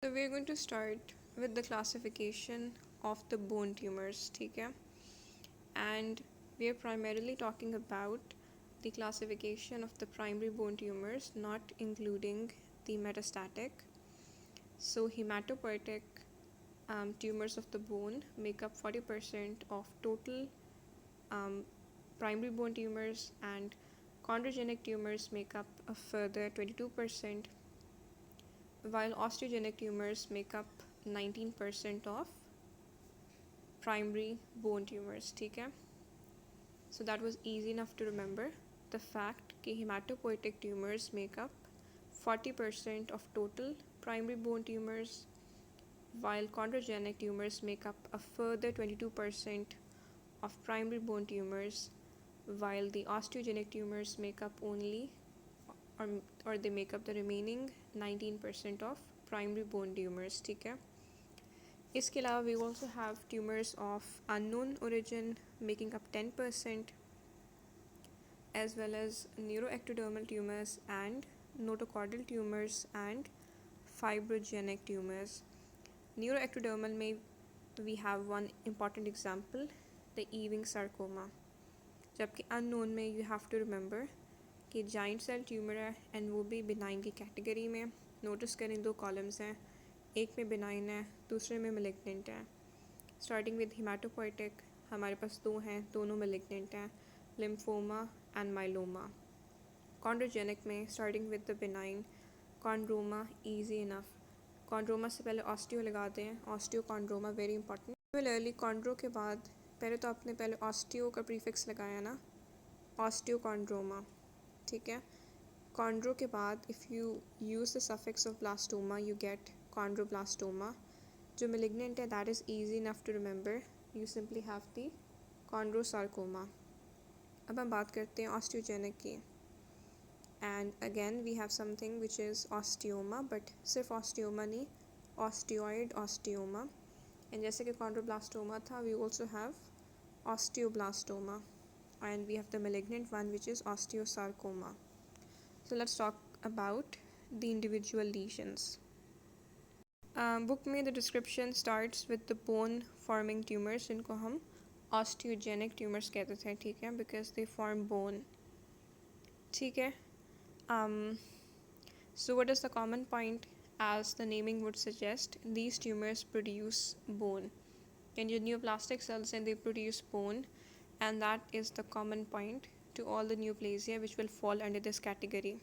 So we're going to start with the classification of the bone tumors, ठीक है? And we are primarily talking about the classification of the primary bone tumors, not including the metastatic. So hematopoietic tumors of the bone make up 40% of total um, primary bone tumors, and chondrogenic tumors make up a further 22%, while osteogenic tumors make up 19% of primary bone tumors. ठीक है? So that was easy enough to remember. The fact कि hematopoietic tumors make up 40% of total primary bone tumors, while chondrogenic tumors make up a further 22% of primary bone tumors, while the osteogenic tumors make up only or, or they make up the remaining 19% of primary bone tumors. ठीक है? इसके अलावा we also have tumors of unknown origin making up 10%, as well as neuroectodermal tumors and notochordal tumors and fibrogenic tumors. Neuroectodermal में we have one important example, the Ewing sarcoma. जबकि unknown में you have to remember कि giant cell tumor है and वो भी benign की category में. Notice करें दो columns हैं, एक में benign है, दूसरे में malignant है. Starting with hematopoietic हमारे पास दो हैं, दोनों malignant हैं, lymphoma and myeloma. Chondrogenic में starting with the benign, chondroma easy enough. Chondroma से पहले osteo लगाते हैं, osteochondroma very important. Similarly chondro के बाद पहले तो आपने पहले osteo का prefix लगाया ना, osteochondroma, ठीक है? Chondro के बाद if you use the suffix of blastoma you get chondroblastoma. जो malignant है that is easy enough to remember, you simply have the chondrosarcoma. अब हम बात करते हैं osteogenic की, and again we have something which is osteoma, but सिर्फ osteoma नहीं, osteoid osteoma, and जैसे कि chondroblastoma था we also have osteoblastoma, and we have the malignant one which is osteosarcoma. So let's talk about the individual lesions. Book में the description starts with the bone forming tumors जिनको हम osteogenic tumors कहते थे, ठीक है, because they form bone, ठीक है. So what is the common point? As the naming would suggest, these tumors produce bone, and your neoplastic cells and they produce bone, and that is the common point to all the neoplasia which will fall under this category.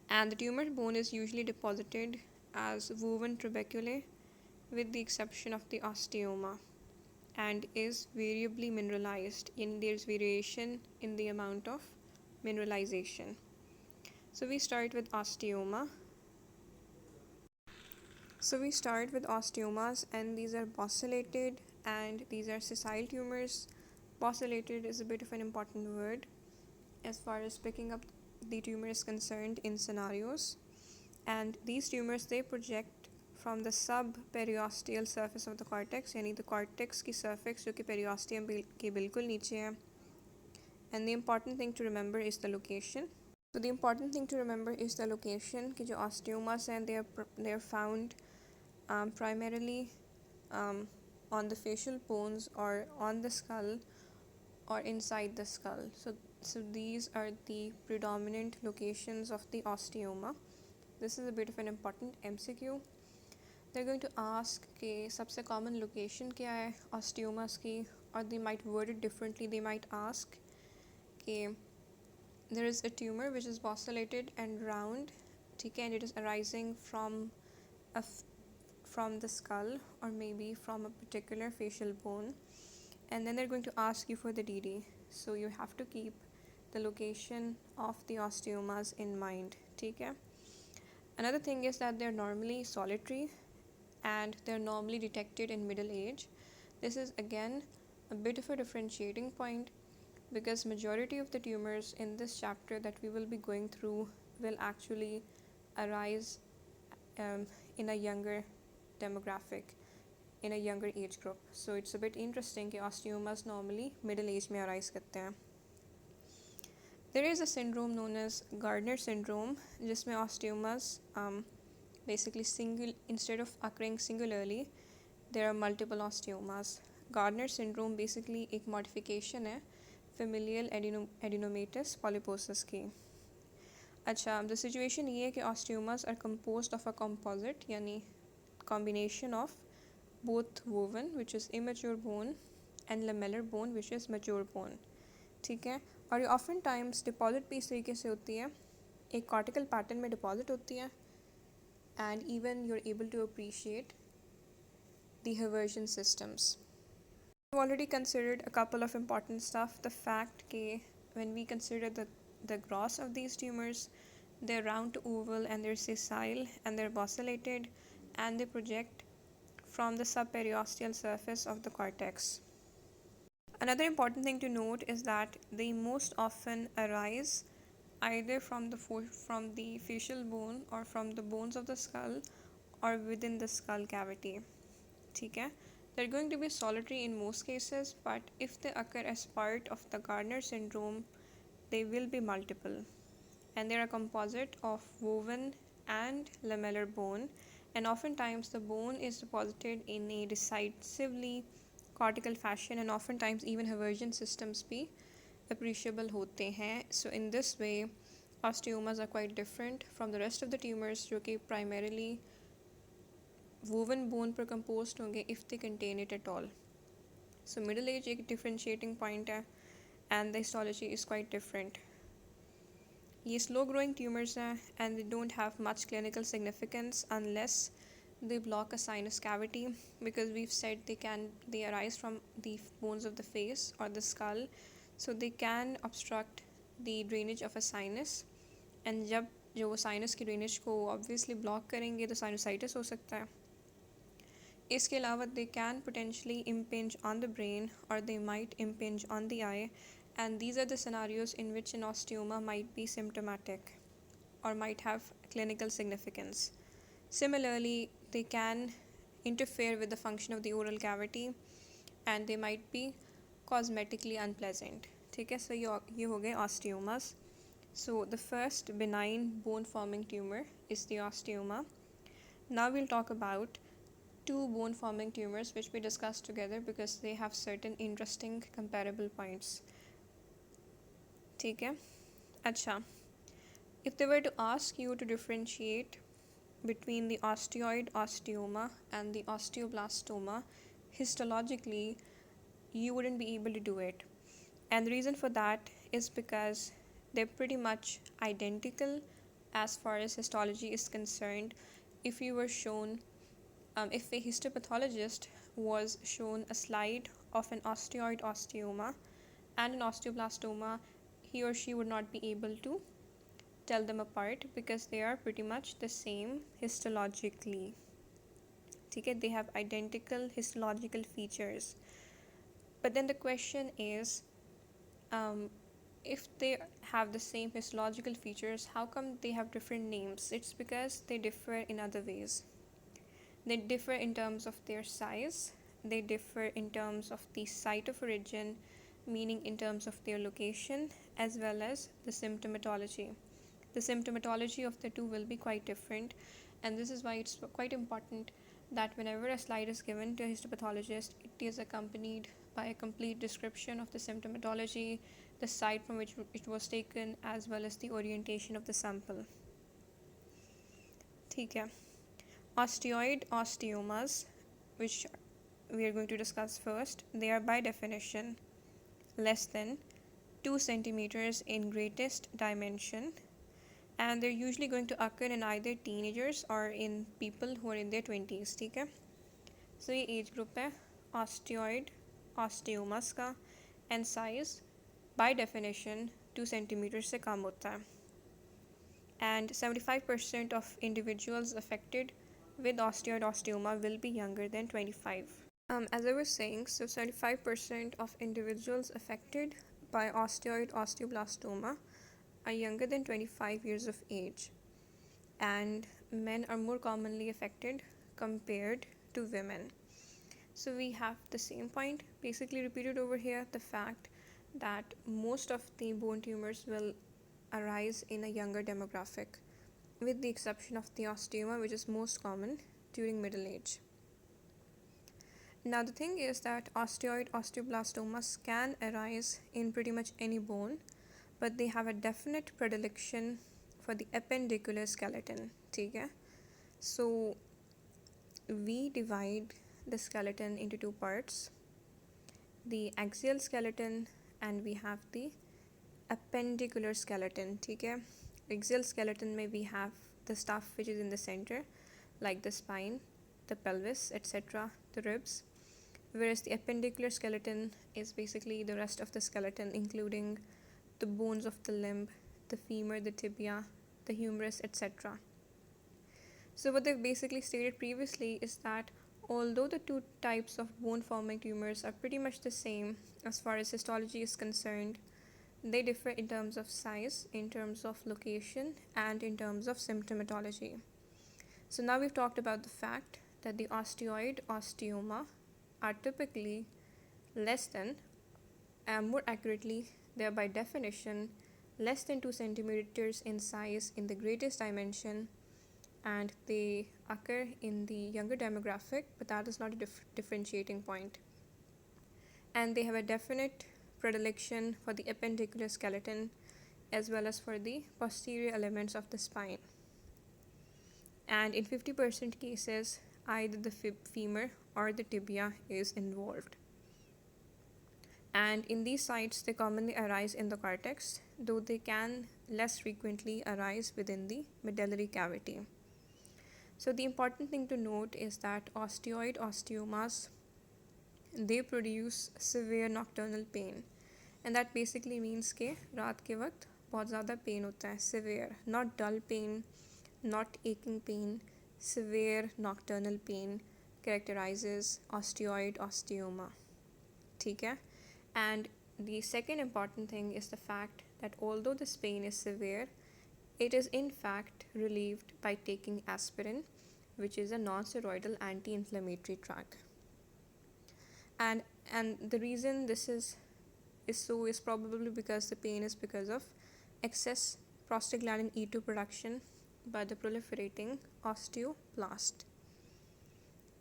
And the tumor bone is usually deposited as woven trabeculae with the exception of the osteoma, and is variably mineralized. There's variation in the amount of mineralization. So we start with osteoma. Osteomas, and these are bosselated and these are sessile tumors. Bosselated is a bit of an important word as far as picking up the tumor is concerned in scenarios, and these tumors they project from the subperiosteal surface of the cortex, यानी the cortex की surface जो कि periosteum के बिल्कुल नीचे है. And the important thing to remember is the location. So the important thing to remember is the location कि जो osteomas हैं they are found primarily on the facial bones or on the skull or inside the skull. So these are the predominant locations of the osteoma. This is a bit of an important MCQ. They're going to ask कि सबसे common location क्या है osteomas की, or they might word it differently. They might ask कि there is a tumor which is bosselated and round, ठीक है, and it is arising from the skull or maybe from a particular facial bone, and then they're going to ask you for the DD. So you have to keep the location of the osteomas in mind, ठीक है. Another thing is that they're normally solitary and they're normally detected in middle age. This is again a bit of a differentiating point because majority of the tumors in this chapter that we will be going through will actually arise in a younger demographic, in a younger age group. So it's a bit interesting कि osteomas normally middle age में arise करते हैं. There is a syndrome known as Gardner syndrome जिसमें osteomas basically instead of occurring singularly, there are multiple osteomas. Gardner syndrome basically एक modification है familial adenomatous polyposis की. अच्छा, the situation ये है कि osteomas are composed of a composite यानी combination of both woven which is immature bone and lamellar bone which is mature bone. ठीक है, और ये ऑफन टाइम्स डिपॉजिट भी इस तरीके से होती है, एक कॉर्टिकल पैटर्न में डिपॉजिट होती है, and even you are able to appreciate the Haversian systems. We've already considered a couple of important stuff. The fact that when we consider the gross of these tumors, they're round to oval and they're sessile and they're bosselated and they project from the subperiosteal surface of the cortex. Another important thing to note is that they most often arise either from the facial bone or from the bones of the skull or within the skull cavity. ठीक है, they're going to be solitary in most cases, but if they occur as part of the Gardner syndrome, they will be multiple, and they're a composite of woven and lamellar bone, and oftentimes the bone is deposited in a decisively cortical fashion, and oftentimes even Haversian systems भी appreciable होते हैं. So in this way, osteomas are quite different from the rest of the tumors जो कि primarily woven bone पर composed होंगे if they contain it at all. So middle age एक differentiating point है, and the histology is quite different. ये slow growing tumors हैं and they don't have much clinical significance unless they block a sinus cavity, because we've said they arise from the bones of the face or the skull, so they can obstruct the drainage of a sinus, and जब जो वो sinus की drainage को obviously block करेंगे तो sinusitis हो सकता है. इसके अलावा they can potentially impinge on the brain or they might impinge on the eye, and these are the scenarios in which an osteoma might be symptomatic or might have clinical significance. Similarly, they can interfere with the function of the oral cavity and they might be cosmetically unpleasant. ठीक है, so ये हो गए osteomas. So the first benign bone forming tumor is the osteoma. Now we'll talk about two bone forming tumors which we discussed together because they have certain interesting comparable points. ठीक है, अच्छा, if they were to ask you to differentiate between the osteoid osteoma and the osteoblastoma histologically, you wouldn't be able to do it, and the reason for that is because they're pretty much identical as far as histology is concerned. If you were shown if a histopathologist was shown a slide of an osteoid osteoma and an osteoblastoma, he or she would not be able to tell them apart because they are pretty much the same histologically. Okay, they have identical histological features. But then the question is, if they have the same histological features, how come they have different names? It's because they differ in other ways. They differ in terms of their size, they differ in terms of the site of origin, meaning in terms of their location, as well as the symptomatology. The symptomatology of the two will be quite different, and this is why it's quite important that whenever a slide is given to a histopathologist, it is accompanied by a complete description of the symptomatology, the site from which it was taken, as well as the orientation of the sample. ठीक है, osteoid osteomas, which we are going to discuss first, they are by definition less than 2 centimeters in greatest dimension, and they're usually going to occur in either teenagers or in people who are in their 20s. ठीक है, so ये age group है osteoid osteomas का, and size by definition 2 centimeters से कम होता है, and 75% of individuals affected with osteoid osteoma will be younger than 25. As I was saying, so 75% of individuals affected by osteoid osteoblastoma are younger than 25 years of age, and men are more commonly affected compared to women. So we have the same point basically repeated over here, the fact that most of the bone tumors will arise in a younger demographic. with the exception of the osteoma, which is most common during middle age. Now, the thing is that osteoid osteoblastomas can arise in pretty much any bone, but they have a definite predilection for the appendicular skeleton. Okay? So, we divide the skeleton into two parts, the axial skeleton and we have the appendicular skeleton. Okay? Axial skeleton may we have the stuff which is in the center, like the spine, the pelvis, etc., the ribs, whereas the appendicular skeleton is basically the rest of the skeleton, including the bones of the limb, the femur, the tibia, the humerus, etc. So what they've basically stated previously is that although the two types of bone forming tumors are pretty much the same as far as histology is concerned, they differ in terms of size, in terms of location, and in terms of symptomatology. So now we've talked about the fact that the osteoid osteoma are typically less than, and more accurately, they are by definition less than 2 centimeters in size in the greatest dimension, and they occur in the younger demographic, but that is not a differentiating point. And they have a definite predilection for the appendicular skeleton as well as for the posterior elements of the spine. And in 50% cases, either the femur or the tibia is involved. And in these sites, they commonly arise in the cortex, though they can less frequently arise within the medullary cavity. So the important thing to note is that osteoid osteomas, they produce severe nocturnal pain, and that basically means कि रात के वक्त बहुत ज़्यादा pen होता है, severe, not dull pain, not aching pain, severe nocturnal pain characterizes osteoid osteoma. ठीक है? And the second important thing is the fact that although this pain is severe, it is in fact relieved by taking aspirin, which is a non-steroidal anti-inflammatory drug. And the reason this is probably because the pain is because of excess prostaglandin E2 production by the proliferating osteoblast.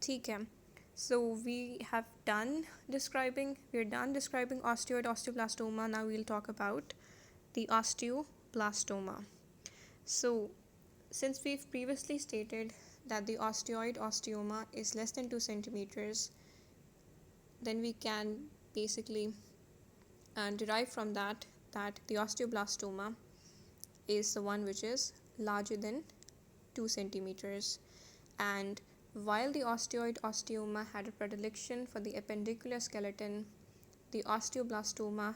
ठीक है. So we are done describing osteoid osteoblastoma. Now we'll talk about the osteoblastoma. So since we've previously stated that the osteoid osteoma is less than 2 centimeters, then we can basically derive from that the osteoblastoma is the one which is larger than 2 centimeters. And while the osteoid osteoma had a predilection for the appendicular skeleton, the osteoblastoma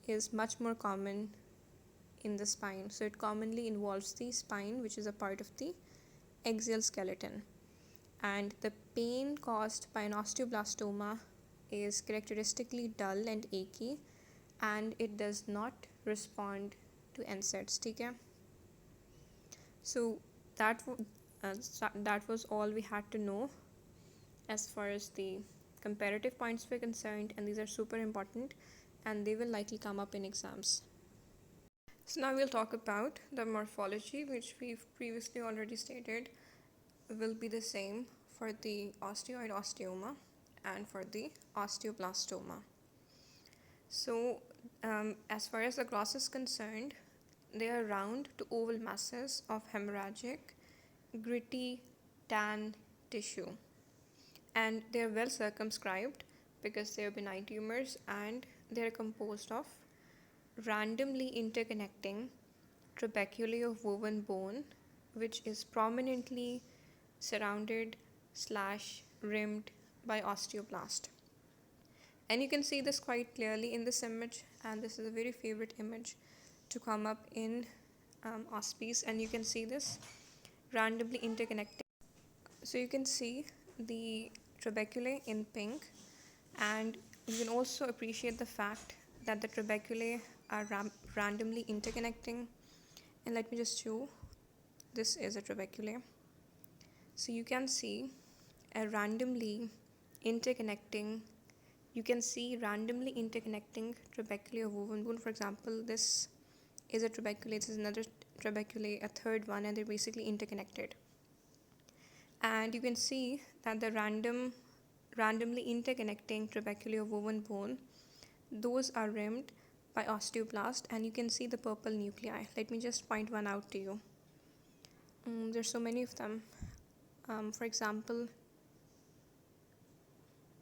is much more common in the spine. So it commonly involves the spine, which is a part of the axial skeleton. And the pain caused by an osteoblastoma is characteristically dull and achy, and it does not respond to NSAIDs. Okay? So that was all we had to know as far as the comparative points were concerned, and these are super important and they will likely come up in exams. So now we'll talk about the morphology, which we've previously already stated will be the same for the osteoid osteoma and for the osteoblastoma. So as far as the gloss is concerned, they are round to oval masses of hemorrhagic, gritty, tan tissue, and they are well circumscribed because they are benign tumors, and they are composed of randomly interconnecting trabeculae of woven bone, which is prominently surrounded / rimmed by osteoblast. And you can see this quite clearly in this image, and this is a very favorite image to come up in OSPEs, and you can see this randomly interconnecting. So you can see the trabeculae in pink, and you can also appreciate the fact that the trabeculae are randomly interconnecting. And let me just show, this is a trabeculae. So you can see a randomly interconnecting, trabeculae of woven bone. For example, this is a trabeculae, this is another trabeculae a third one, and they're basically interconnected. And you can see that the randomly interconnecting trabeculae of woven bone, those are rimmed by osteoblast, and you can see the purple nuclei. Let me just point one out to you. There's so many of them. For example,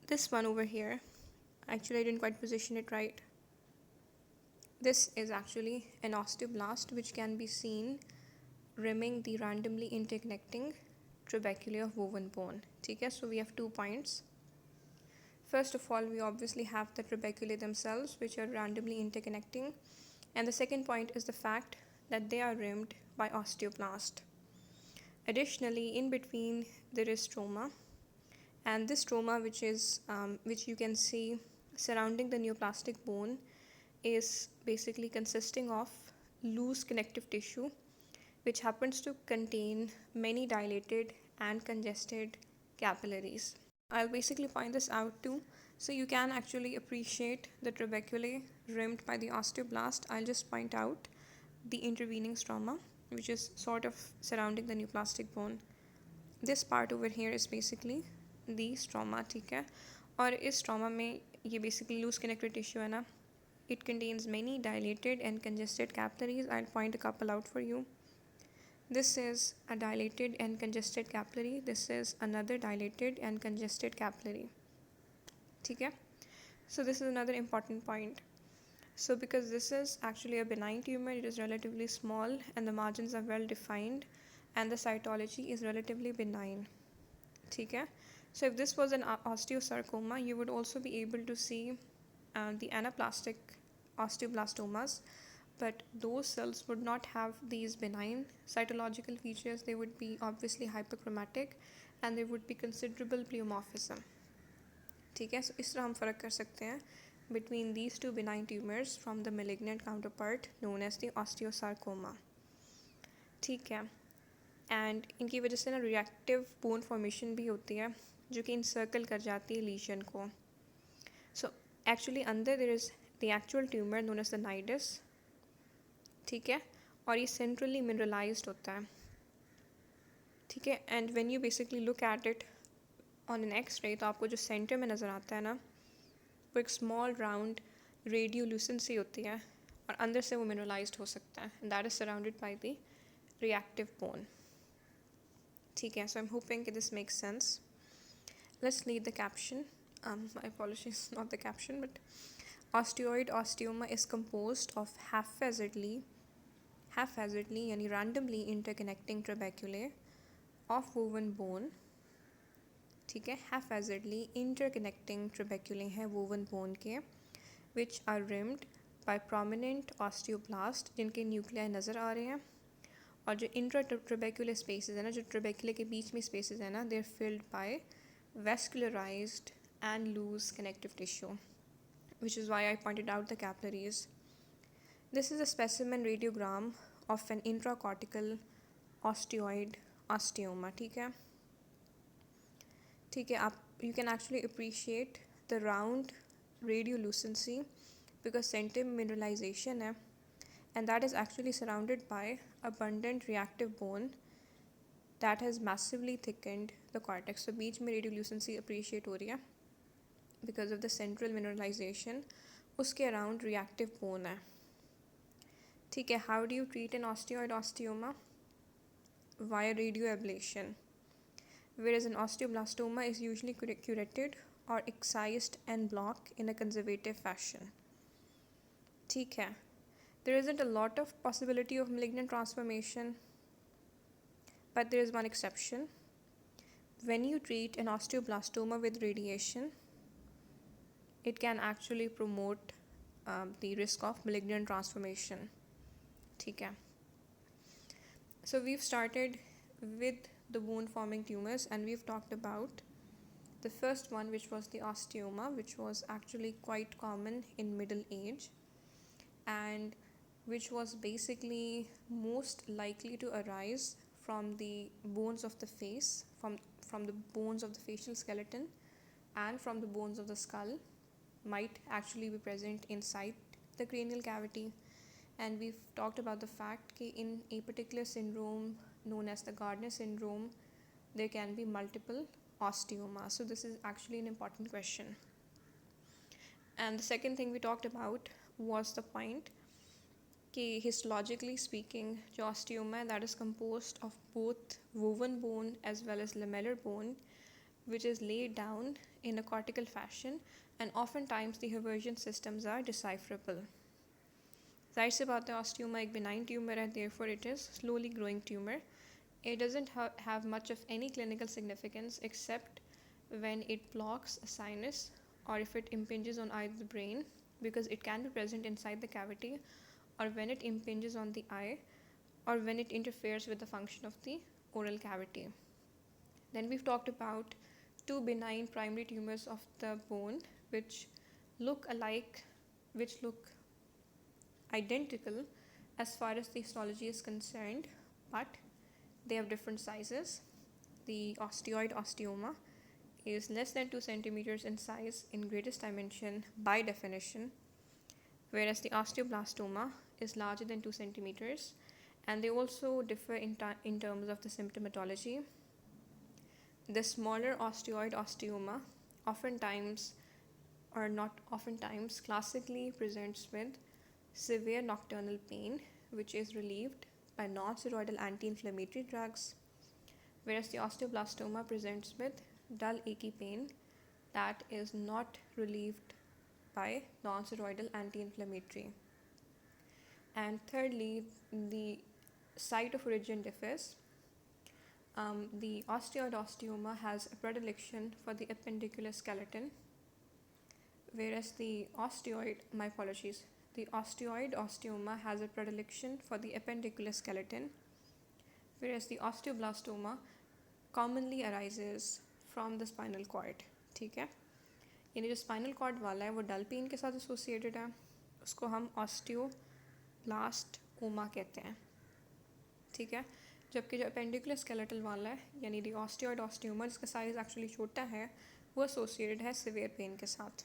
this one over here, actually I didn't quite position it right. This is actually an osteoblast which can be seen rimming the randomly interconnecting trabeculae of woven bone. Okay, so we have 2 points. First of all, we obviously have the trabeculae themselves, which are randomly interconnecting, and the second point is the fact that they are rimmed by osteoblast. Additionally, in between there is stroma, and this stroma, which you can see surrounding the neoplastic bone, is basically consisting of loose connective tissue, which happens to contain many dilated and congested capillaries. I'll basically point this out too, so you can actually appreciate the trabeculae rimmed by the osteoblast. I'll just point out the intervening stroma, which is sort of surrounding the neoplastic bone. This part over here is basically the stroma, ठीक है? और इस stroma में ये basically loose connective tissue है ना, it contains many dilated and congested capillaries. I'll point a couple out for you. This is a dilated and congested capillary. This is another dilated and congested capillary. Okay? So this is another important point. So because this is actually a benign tumor, it is relatively small and the margins are well defined and the cytology is relatively benign. Okay? So if this was an osteosarcoma, you would also be able to see the anaplastic osteoblastomas, but those cells would not have these benign cytological features. They would be obviously hyperchromatic and there would be considerable pleomorphism. ठीक है, so इस तरह हम फ़र्क कर सकते हैं between these two benign tumors from the malignant counterpart known as the osteosarcoma. ठीक है, and इनकी वजह से ना reactive bone formation भी होती है जो कि encircle कर जाती है lesion को. So actually अंदर there is the actual tumor known as the nidus. ठीक है, और ये centrally mineralized होता है. ठीक है, and when you basically look at it on an X-ray, तो आपको जो center में नज़र आता है ना, वो एक small round radiolucency होती है और अंदर से वो mineralized हो सकता है, and that is surrounded by the reactive bone. ठीक है, so I'm hoping that this makes sense. Let's read the caption. My apologies, not the caption, but osteoid osteoma is composed of haphazardly यानी randomly interconnecting trabeculae of woven bone. ठीक है, haphazardly interconnecting trabeculae हैं woven bone के, which are rimmed by prominent osteoblast जिनके nuclei नज़र आ रहे हैं, और जो intratrabecular spaces है ना, जो trabeculae के बीच में spaces है ना, they're filled by vascularized and loose connective tissue, which is why I pointed out the capillaries. This is a specimen radiogram of an intracortical osteoid osteoma. ठीक है, ठीक है, आप you can actually appreciate the round radiolucency because center mineralization है, and that is actually surrounded by abundant reactive bone that has massively thickened the cortex. So बीच में radiolucency appreciate हो रही है because of the central mineralization. उसके around reactive bone है. ठीक है, how do you treat an osteoid osteoma? Via radioablation, whereas an osteoblastoma is usually curated or excised en bloc in a conservative fashion. ठीक है, there isn't a lot of possibility of malignant transformation, but there is one exception. When you treat an osteoblastoma with radiation, it can actually promote the risk of malignant transformation. ठीक है, so we've started with the bone forming tumors and we've talked about the first one, which was the osteoma, which was actually quite common in middle age and which was basically most likely to arise from the bones of the face, from the bones of the facial skeleton and from the bones of the skull, might actually be present inside the cranial cavity. And we've talked about the fact that in a particular syndrome known as the Gardner syndrome, there can be multiple osteoma. So this is actually an important question. And the second thing we talked about was the point that histologically speaking, जो osteoma है, that is composed of both woven bone as well as lamellar bone, which is laid down in a cortical fashion, and oftentimes the Haversian systems are decipherable. जाहिर सी बात है, osteoma एक benign tumor है, therefore it is slowly growing tumor. It doesn't have much of any clinical significance except when it blocks a sinus or if it impinges on either the brain, because it can be present inside the cavity, or when it impinges on the eye, or when it interferes with the function of the oral cavity. Then we've talked about two benign primary tumors of the bone which look alike, which look identical as far as the histology is concerned, but they have different sizes. The osteoid osteoma is less than 2 centimeters in size in greatest dimension by definition, whereas the osteoblastoma is larger than 2 centimeters, and they also differ in terms of the symptomatology. The smaller osteoid osteoma oftentimes, or not oftentimes, classically presents with severe nocturnal pain, which is relieved by non-steroidal anti-inflammatory drugs, whereas the osteoblastoma presents with dull achy pain that is not relieved by non-steroidal anti-inflammatory. And thirdly, the site of origin differs. The osteoid osteoma has a predilection for the appendicular skeleton, whereas the osteoid osteoma has a predilection for the appendicular skeleton, whereas the osteoblastoma commonly arises from the spinal cord. ठीक है, यानी जो spinal cord वाला है वो डल pen के साथ associated है, उसको हम ऑस्टियोब्लास्टोमा कहते हैं. ठीक है, जबकि जो अपेंडिकुलर स्केलेटल वाला है यानी दी ऑस्टियोइड ऑस्टियोमा, जिसका साइज एक्चुअली छोटा है, वो एसोसिएटेड है सिवियर पेन के साथ,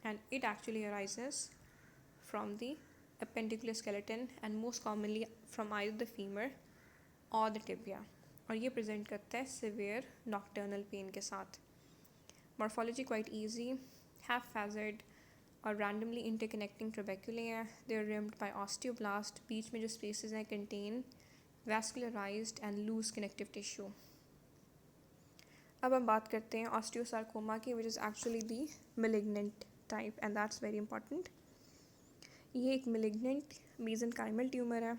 and it actually arises from the appendicular skeleton and most commonly from either the femur और द टिबिया, और ये प्रेजेंट करता है सिवियर नॉक्टर्नल पेन के साथ. मॉर्फोलॉजी क्वाइट ईजी, haphazard और randomly interconnecting trabeculae हैं. They are rimmed by osteoblast. बीच में जो spaces हैं contain vascularized and loose connective tissue. अब हम बात करते हैं osteosarcoma की, which is actually the malignant type, and that's very important. ये एक malignant mesenchymal tumor है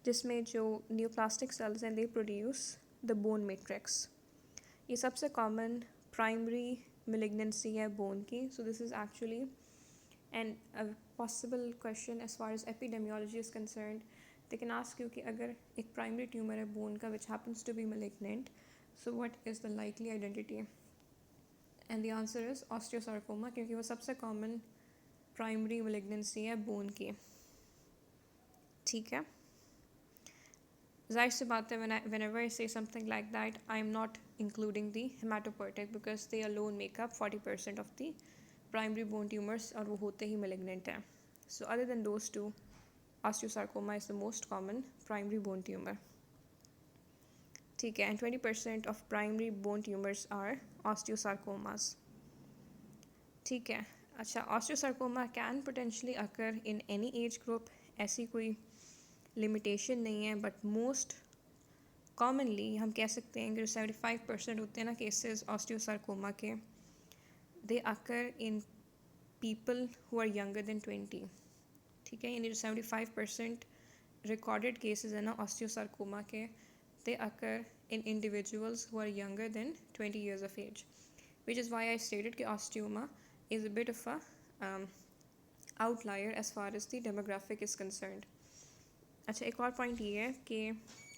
जिसमें जो neoplastic cells हैं they produce the bone matrix. ये सबसे common primary malignancy है bone की. So this is actually a possible question as far as epidemiology is concerned. They can ask you कि अगर एक primary tumor है bone का which happens to be malignant, so what is the likely identity? And the answer is osteosarcoma, क्योंकि वो सबसे common primary malignancy है bone की. ठीक है, जाहिर सी बात है, whenever I say something like that, I am not including the hematopoietic because they alone make up 40% of the primary bone tumors और वो होते ही malignant हैं. So other than those two, osteosarcoma is the most common primary bone tumor. ठीक है, and 20% of primary bone tumors are osteosarcomas. ठीक है, अच्छा, osteosarcoma can potentially occur in any age group, ऐसी कोई लिमिटेशन नहीं है, बट मोस्ट कॉमनली हम कह सकते हैं कि 75% होते हैं ना केसेस ऑस्टियोसार्कोमा के, they occur in people who are younger than 20. ठीक है, यानी जो 75% रिकॉर्डेड केसेस है ना ऑस्टियोसार्कोमा के, they occur in individuals who are younger than 20 years of age, which is why I stated कि osteoma is a bit of a outlier as far as the demographic is concerned. अच्छा, एक और point ये है कि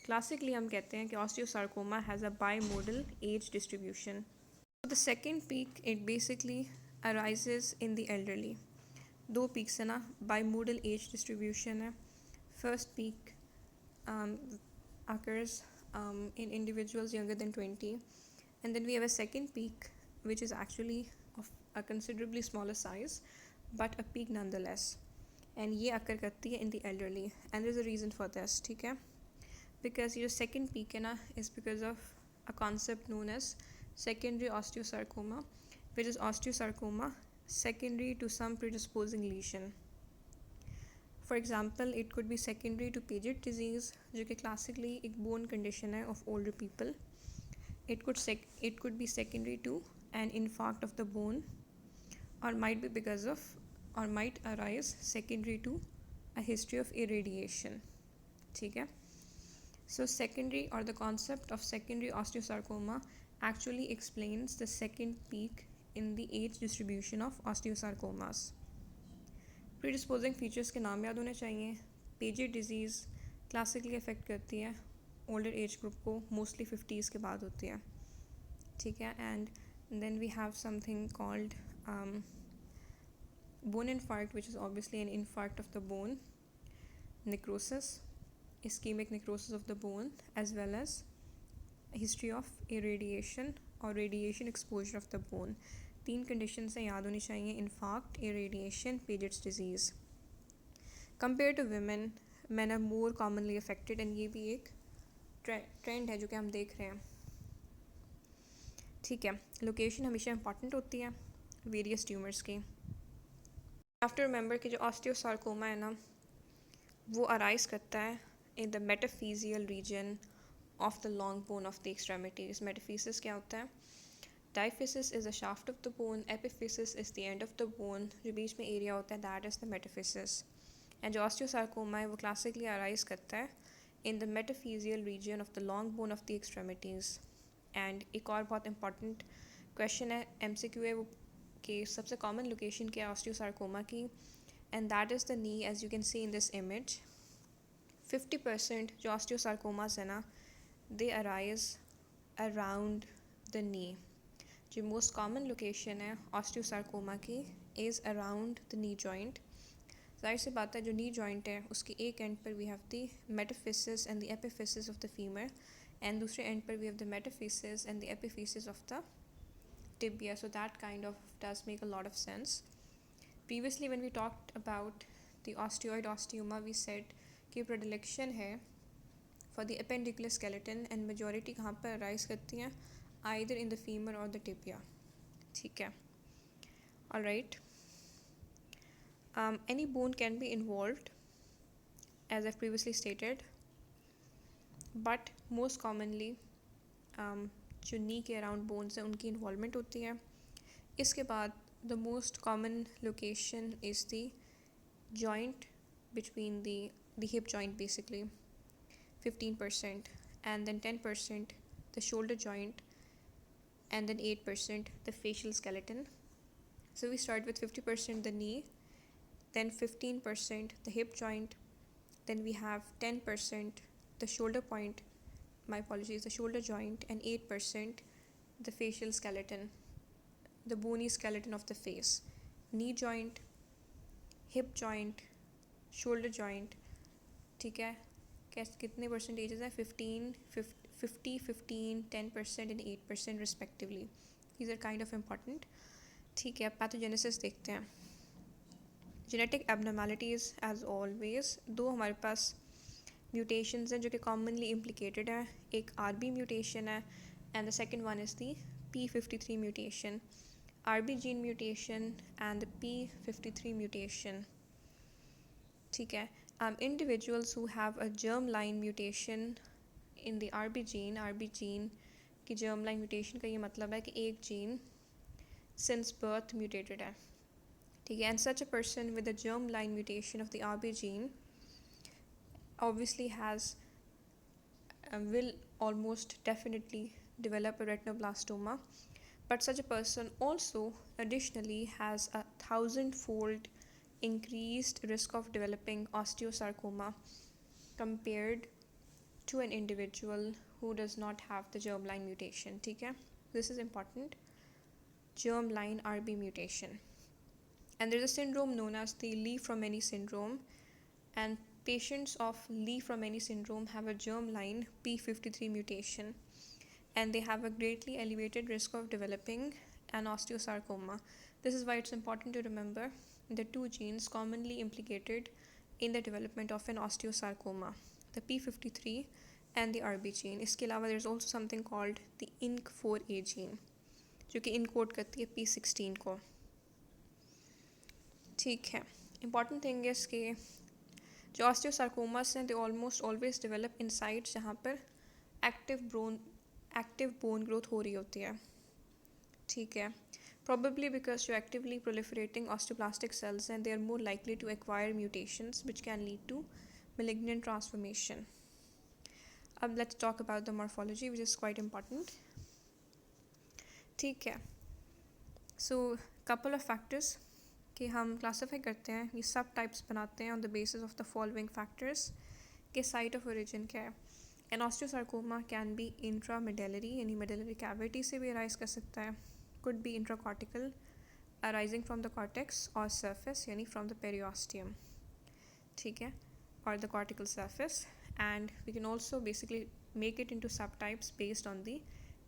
classically हम कहते हैं कि osteosarcoma has a bimodal age distribution. The second peak it basically arises in the elderly. दो पीक्स है ना, बाइमोडल एज डिस्ट्रीब्यूशन है. First peak occurs in individuals younger than 20, and then we have a second peak which is actually of a considerably smaller size but a peak nonetheless. And ये occur करती है in the elderly and there is a reason for this, ठीक है, because ये जो second peak है ना is because of a concept known as secondary osteosarcoma, which is osteosarcoma secondary to some predisposing lesion. For example, it could be secondary to Paget disease, जो कि classically एक bone condition है of older people. It could be secondary to an infarct of the bone, or might be because of, or might arise secondary to a history of irradiation. ठीक है. So secondary, or the concept of secondary osteosarcoma, actually explains the second peak in the age distribution of osteosarcomas. Predisposing features के नाम याद होने चाहिए. Paget disease classically affect करती है older age group को, mostly 50s के बाद होती है, ठीक है. And then we have something called bone infarct, which is obviously an infarct of the bone, necrosis, ischemic necrosis of the bone, as well as a history of irradiation or radiation exposure of the bone. 3 conditions हैं, याद होनी चाहिए: infarct, irradiation, Paget's disease. Compared to women, men are more commonly affected, and ये भी एक trend है जो कि हम देख रहे हैं, ठीक है. लोकेशन हमेशा इंपॉर्टेंट होती है वेरियस ट्यूमर्स की. आफ्टर रिमेंबर कि जो ऑस्टियोसार्कोमा है ना वो अराइज करता है in the metaphyseal region of the long bone of the extremities. Metaphysis क्या होता है? Diaphysis is the shaft of the bone, epiphysis is the end of the bone, जो बीच में area होता है, that is the metaphysis. And जो osteosarcoma है वो classically arise करता है in the metaphyseal region of the long bone of the extremities. And एक और बहुत important question है, MCQ है वो, कि सबसे common location क्या है osteosarcoma की, and that is the knee, as you can see in this image. 50% जो osteosarcomas है ना they arise around the knee. जो most common location है osteosarcoma की is around the knee joint. जाहिर सी बात है जो knee joint है उसकी एक end पर we have the metaphysis and the epiphysis of the femur, and दूसरे end पर we have the metaphysis and the epiphysis of the tibia. So that kind of does make a lot of sense. Previously when we talked about the osteoid osteoma, we said कि predilection है for the appendicular skeleton, and majority कहाँ पर arise करती हैं, either in the femur or the tibia, ठीक है. Alright, any bone can be involved as I've previously stated, but most commonly जो knee के around bones हैं उनकी involvement होती है. इसके बाद the most common location is the joint between the hip joint, basically 15%, and then 10% the shoulder joint, and then 8% the facial skeleton. So we start with 50% the knee, then 15% the hip joint, then we have 10% the shoulder point, my apologies, the shoulder joint, and 8% the facial skeleton, the bony skeleton of the face. Knee joint, hip joint, shoulder joint, ठीक है. कितने percentages हैं? 50, 15, 10% and 8% respectively. These are kind of important, ठीक है. Pathogenesis देखते हैं. Genetic एबनॉर्मैलिटीज़ as always, दो हमारे पास म्यूटेशंस हैं जो कि कॉमनली इम्प्लिकेटेड है. एक RB म्यूटेशन है and the second one is the P53 mutation. RB gene mutation and the P53 mutation, ठीक है. Individuals who have a germline mutation in the RB gene की germline mutation का ये मतलब है कि एक जीन since birth mutated है, ठीक है. And such a person with a germline mutation of the RB gene obviously has will almost definitely develop a retinoblastoma, but such a person also additionally has a 1,000-fold increased risk of developing osteosarcoma compared to an individual who does not have the germline mutation, ठीक है. This is important, germline RB mutation. And there is a syndrome known as the Lee-Fromeni syndrome, and patients of Lee-Fromeni syndrome have a germline P53 mutation, and they have a greatly elevated risk of developing an osteosarcoma. This is why it's important to remember the two genes commonly implicated in the development of an osteosarcoma, the P53 and the RB gene. इसके अलावा there's also something called the INC4A gene जो कि encode करती है P16 को. ठीक है. Important thing is कि जो osteosarcomas हैं they almost always develop in sites जहाँ पर active bone growth हो रही होती है. ठीक है. Probably because you're actively proliferating osteoblastic cells and they are more likely to acquire mutations which can lead to malignant transformation. Let's talk about the morphology, which is quite important. ठीक है. So couple of factors कि हम classify करते हैं, ये सब types बनाते हैं on the basis of the following factors कि site of origin क्या है. An osteosarcoma can be intramedullary, यानी medullary cavity से भी arise कर सकता है. Could be intracortical, arising from the cortex, or surface, यानी from the periosteum. ठीक है, or the cortical surface. And we can also basically make it into subtypes based on the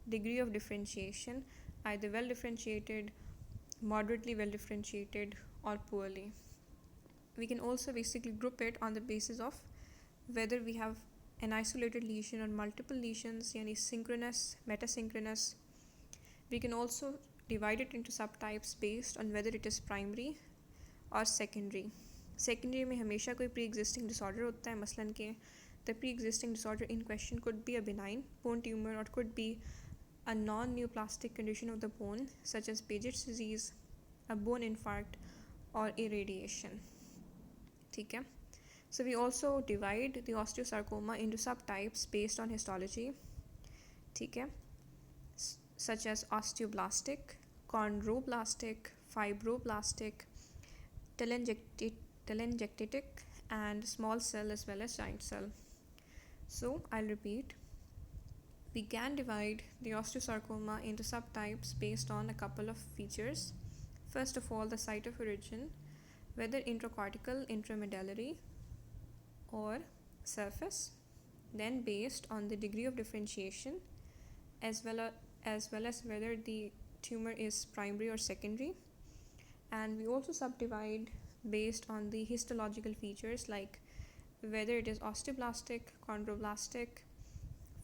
degree of differentiation, either well differentiated, moderately well differentiated, or poorly. We can also basically group it on the basis of whether we have an isolated lesion or multiple lesions, yani synchronous, metasynchronous. We can also divide it into subtypes based on whether it is primary or secondary. Secondary में हमेशा कोई pre-existing disorder होता है, मसलन के the pre-existing disorder in question could be a benign bone tumor or could be a non-neoplastic condition of the bone such as Paget's disease, a bone infarct, or irradiation. ठीक है. So we also divide the osteosarcoma into subtypes based on histology. ठीक है. Such as osteoblastic, chondroblastic, fibroblastic, telangiectatic, and small cell as well as giant cell. So I'll repeat. We can divide the osteosarcoma into subtypes based on a couple of features. First of all, the site of origin, whether intracortical, intramedullary, or surface. Then based on the degree of differentiation, as well as whether the tumor is primary or secondary. And we also subdivide based on the histological features like whether it is osteoblastic, chondroblastic,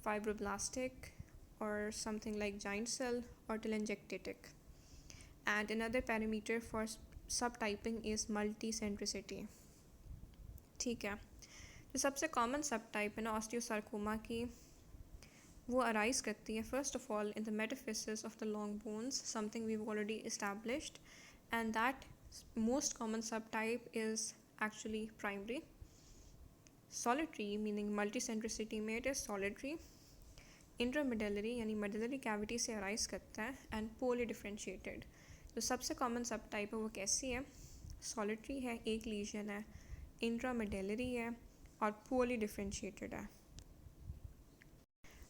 fibroblastic, or something like giant cell or telangiectatic. And another parameter for subtyping is multicentricity. ठीक है. जो सबसे common subtype है ना osteosarcoma की, वो arise करती है first of all in the metaphysis of the long bones, something we have already established, and that most common subtype is actually primary. Solitary meaning multicentricity में इट इज सॉलिटरी. इंट्रामेडुलरी यानी medullary cavity से arise करता है, and poli differentiated. जो सबसे common subtype है वो कैसी है? सॉलिटरी है, एक लीजन है, इंट्रामेडुलरी है, और poorly differentiated है.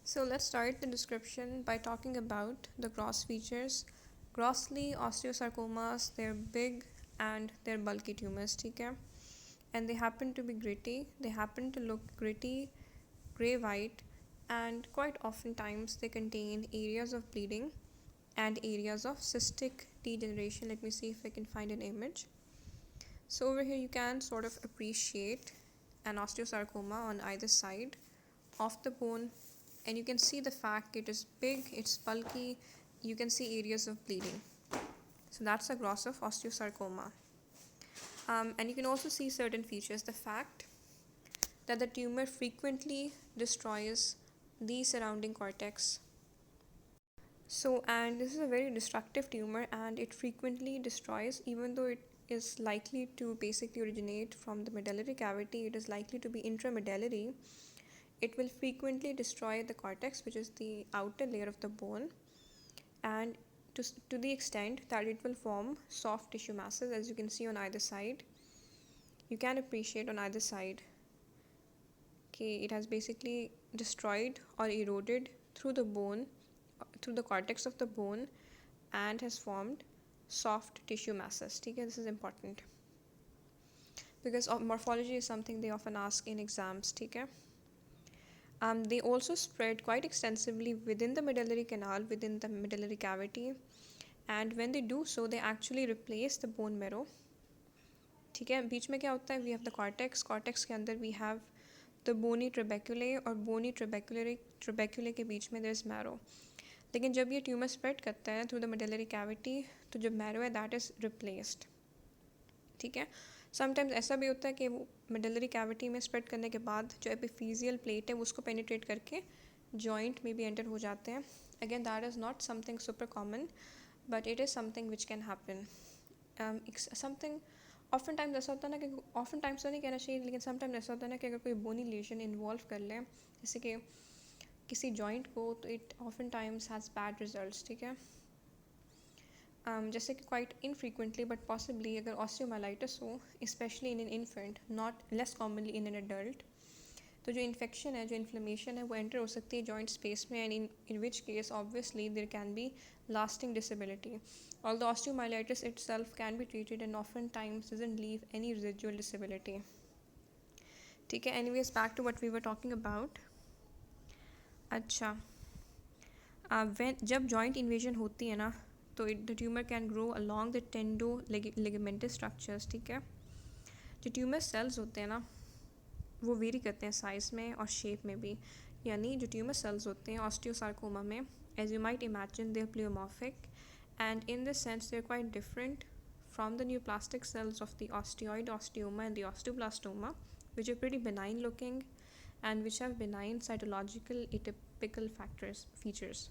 So let's start the description by talking about the gross features. Grossly, osteosarcomas, they're big and they're bulky tumors, ठीक है? And they happen to be gritty. They happen to look gritty, grey-white, and quite often times they contain areas of bleeding and areas of cystic degeneration. Let me see if I can find an image. So over here you can sort of appreciate an osteosarcoma on either side of the bone, and you can see the fact it is big, it's bulky, you can see areas of bleeding. So that's a gross of osteosarcoma. And you can also see certain features, the fact that the tumor frequently destroys the surrounding cortex. So, and this is a very destructive tumor, and it frequently destroys, even though it is likely to basically originate from the medullary cavity, it is likely to be intramedullary. It will frequently destroy the cortex, which is the outer layer of the bone, and to the extent that it will form soft tissue masses, as you can see on either side. You can appreciate on either side okay, it has basically destroyed or eroded through the bone, through the cortex of the bone, and has formed soft tissue masses. ठीक है, this is important because morphology is something they often ask in exams. ठीक है. They also spread quite extensively within the medullary canal, within the medullary cavity, and when they do so, they actually replace the bone marrow. ठीक है, बीच में क्या होता है, we have the cortex, cortex के अंदर we have the bony trabeculae, और bony ट्रेबेक्यूले के बीच में देयर इज मैरो. लेकिन जब ये ट्यूमर स्प्रेड करता है थ्रू द मेडलरी कैविटी, तो जो मैरो है दैट इज़ रिप्लेस्ड. ठीक है, समटाइम्स ऐसा भी होता है कि वो मेडलरी कैविटी में स्प्रेड करने के बाद जो एपिफिजियल प्लेट है उसको पेनिट्रेट करके जॉइंट में भी एंटर हो जाते हैं. Again that is not something super common, but it is something which can happen. Something often times ऐसा होता है ना कि, ऑफन टाइम्स तो नहीं कहना चाहिए, लेकिन समटाइम्स ऐसा होता है ना कि अगर कोई बोनी लीजन इन्वॉल्व कर ले जैसे कि किसी जॉइंट को, तो it often times has bad results. ठीक है, जैसे कि क्वाइट इनफ्रीक्वेंटली बट पॉसिबली अगर ऑस्टियोमाइलाइटिस हो, specially in an infant, not less commonly in an adult, तो जो इन्फेक्शन है, जो इन्फ्लेमेशन है, वो एंटर हो सकती है जॉइंट स्पेस में, and in which case obviously there can be lasting disability. Although osteomyelitis itself can be treated and often times doesn't leave any residual disability. ठीक है, anyways back to what we were talking about. अच्छा, जब joint invasion होती है ना, तो the tumor can grow along the tendo-ligamentous structures. ठीक है, जो tumor cells होते हैं ना, वो वेरी करते हैं साइज़ में और शेप में भी. यानी जो ट्यूमर सेल्स होते हैं ऑस्टियोसार्कोमा में, as you might imagine, they are pleomorphic, and in this sense they are quite different from the neoplastic cells of the osteoid osteoma and the osteoblastoma, which are pretty benign looking and which have benign cytological atypical features.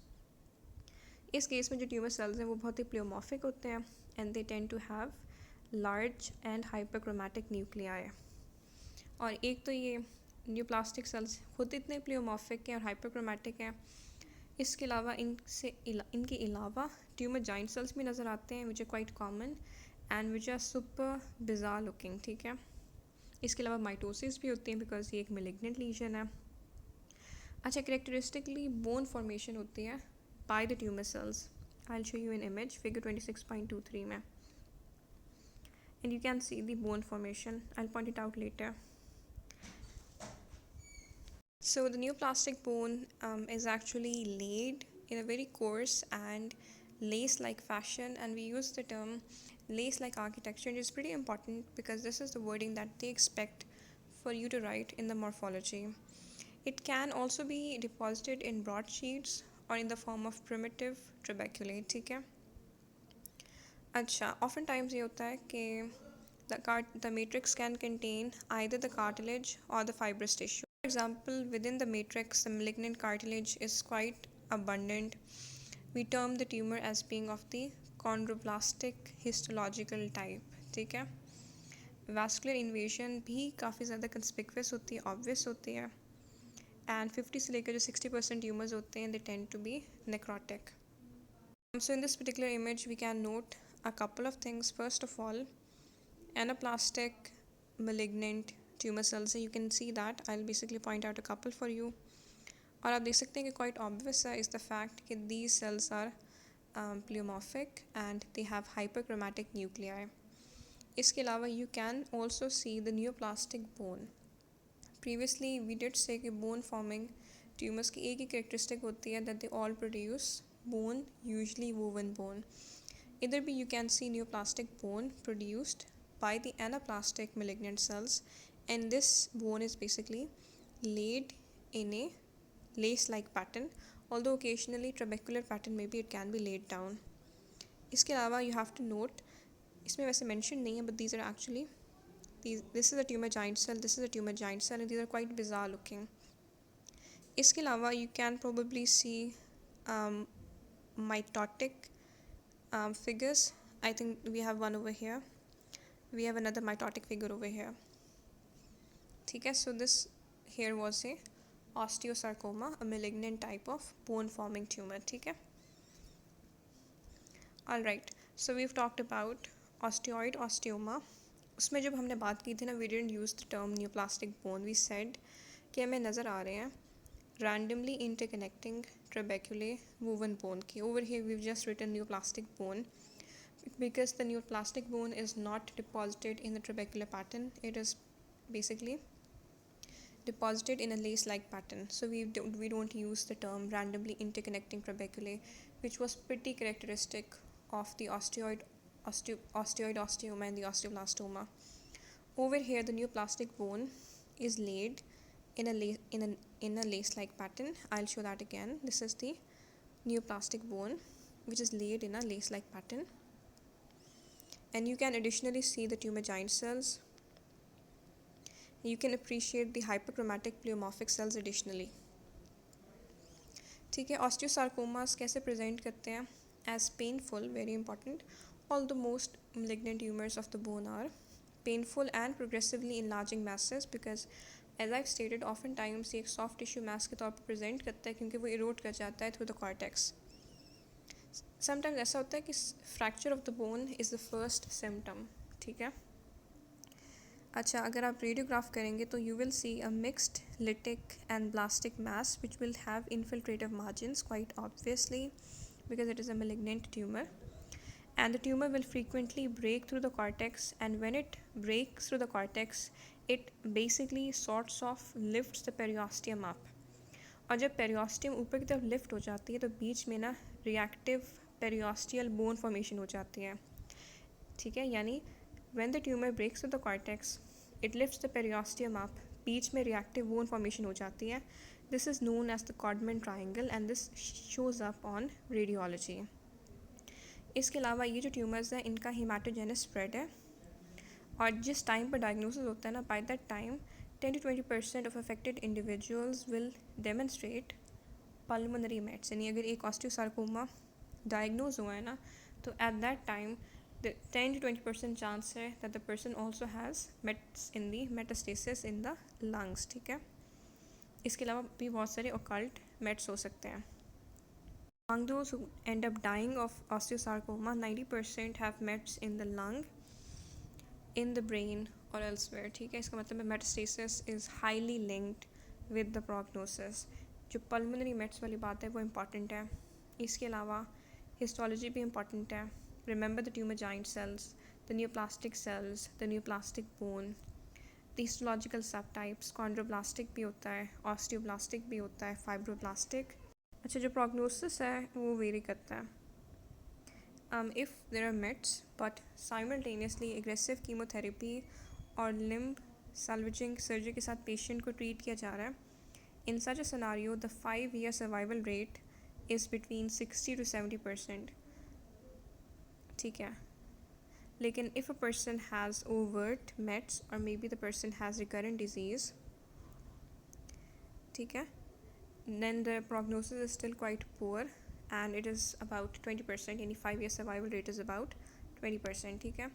इस case में जो tumour cells हैं वो बहुत ही pleomorphic होते हैं, and they tend to have large and hyperchromatic nuclei. और एक तो ये न्यूप्लास्टिक सेल्स खुद इतने प्लियोमॉर्फिक हैं और हाइपरक्रोमैटिक हैं, इसके अलावा इनके अलावा ट्यूमर जाइंट सेल्स भी नज़र आते हैं, which are quite common and which are super bizarre looking. ठीक है, इसके अलावा माइटोसिस भी होती है बिकॉज ये एक मेलिग्नेंट लीजन है. अच्छा, करेक्टरिस्टिकली बोन फॉर्मेशन होती है by the tumour cells. I will show you an image figure 26.23 में, and you can see the bone formation. I will point it out later. So the neoplastic bone is actually laid in a very coarse and lace-like fashion, and we use the term lace-like architecture, and it's pretty important because this is the wording that they expect for you to write in the morphology. It can also be deposited in broadsheets or in the form of primitive trabeculae. ठीक है, अच्छा, often times ये होता है कि the matrix can contain either the cartilage or the fibrous tissue. For example, within the matrix, the malignant cartilage is quite abundant. We term the tumor as being of the chondroblastic histological type. ठीक है, vascular invasion भी काफ़ी ज़्यादा conspicuous होती है, obvious होती है, and 50 से लेकर जो 60% tumors होते हैं, they tend to be necrotic. So in this particular image, we can note a couple of things. First of all, anaplastic malignant tumor cells, you can see that. I'll basically point out a couple for you. और आप देख सकते हैं कि quite obvious is the fact that these cells are pleomorphic and they have hyperchromatic nuclei. इसके अलावा you can also see the neoplastic bone. Previously we did say कि bone forming tumors की एक ही characteristic होती है that they all produce bone, usually woven bone. Either be you can see neoplastic bone produced by the anaplastic malignant cells, and this bone is basically laid in a lace-like pattern, although occasionally trabecular pattern maybe it can be laid down. इसके अलावा you have to note, इसमें वैसे mention नहीं है, but these are actually this is a tumor giant cell, this is a tumor giant cell, and these are quite bizarre looking. इसके अलावा you can probably see mitotic figures. I think we have one over here. We have another mitotic figure over here. ठीक है, so this here was a osteosarcoma, a malignant type of bone forming tumor. ठीक है, alright, so we've talked about osteoid osteoma. उसमें जब हमने बात की थी ना, we didn't use the term neoplastic bone. We said कि हमें नज़र आ रहे हैं randomly interconnecting trabeculae woven bone की. Over here we've just written neoplastic bone because the neoplastic bone is not deposited in the trabecular pattern. It is basically deposited in a lace-like pattern. So we don't use the term randomly interconnecting trabeculae, which was pretty characteristic of the osteoid osteoma and the osteoblastoma. Over here, the neoplastic bone is laid in a lace-like pattern. I'll show that again. This is the neoplastic bone, which is laid in a lace-like pattern. And you can additionally see the tumor giant cells. You can appreciate the hyperchromatic pleomorphic cells additionally. ठीक है, osteosarcomas कैसे present करते हैं? As painful, very important. All the most malignant tumors of the bone are painful and progressively enlarging masses, because as I've stated, oftentimes ये एक soft tissue mass के तौर पर present करता है क्योंकि वो erode कर जाता है through the cortex. Sometimes ऐसा होता है कि fracture of the bone is the first symptom. ठीक है. अच्छा, अगर आप रेडियोग्राफ करेंगे तो you will see a mixed lytic and blastic mass which will have infiltrative margins quite obviously because it is a malignant tumor, and the tumor will frequently break through the cortex, and when it breaks through the cortex it basically sorts of lifts the periosteum up. और जब periosteum ऊपर की तरफ lift हो जाती है तो बीच में ना reactive periosteal bone formation हो जाती है. ठीक है, यानी when the tumor breaks through the cortex, it lifts the periosteum up, बीच में reactive bone formation हो जाती है. This is known as the Codman triangle and this shows up on radiology. इसके अलावा ये जो ट्यूमर्स हैं इनका हेमाटोजेनस स्प्रेड है, और जिस टाइम पर डायग्नोसिस होता है ना, by that time 10 to 20% of affected individuals will demonstrate pulmonary mets. यानी अगर एक ऑस्टियोसार्कोमा डायग्नोज हुआ है ना, तो at that time the 10 to 20% chance है that the person also has mets in the metastasis in the lungs. ठीक है, इसके अलावा भी बहुत सारे occult mets हो सकते हैं. Among those who end up dying of osteosarcoma, 90% have mets in the lung, in the brain or elsewhere. ठीक है, इसका मतलब है metastasis is highly linked with the prognosis. जो pulmonary mets वाली बात है वो important है. इसके अलावा histology भी important है. Remember the tumor giant cells, the neoplastic cells, the neoplastic bone, the histological subtypes, chondroblastic भी होता है, osteoblastic भी होता है, fibroblastic. अच्छा, जो prognosis है वो vary करता है. If there are mets but simultaneously aggressive chemotherapy और limb salvaging surgery के साथ patient को treat किया जा रहा है, in such a scenario the 5-year survival rate is between 60 to 70%. ठीक है, लेकिन if a person has overt mets or maybe the person has recurrent disease, ठीक है, then the prognosis is still quite poor and it is about 20%. यानी 5-year survival rate is about 20%. ठीक है,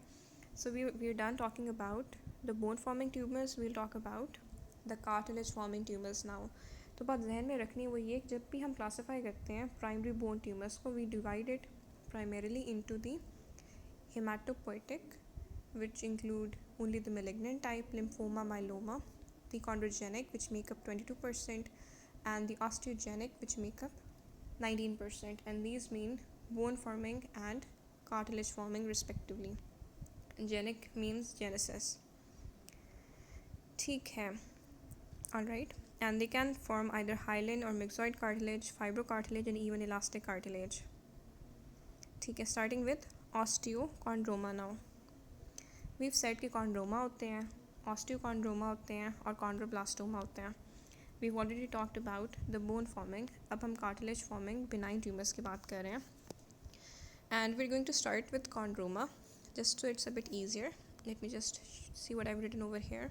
so we are done talking about the bone forming tumors. We'll talk about the cartilage forming tumors now. तो बात जहन में रखनी वो ये, जब भी हम क्लासीफाई करते हैं प्राइमरी बोन ट्यूमर्स को, we divide it primarily into the hematopoietic, which include only the malignant type, lymphoma, myeloma, the chondrogenic, which make up 22%, and the osteogenic, which make up 19%, and these mean bone forming and cartilage forming respectively. Genic means genesis. ठीक है, alright, and they can form either hyaline or myxoid cartilage, fibrocartilage, and even elastic cartilage. ठीक है, starting with osteochondroma now. We've said कि chondroma होते हैं, osteochondroma होते हैं और chondroblastoma होते हैं. We've already talked about the bone forming. अब हम cartilage forming benign tumors की बात कर रहे हैं. And we're going to start with chondroma, just so it's a bit easier. Let me just see what I've written over here.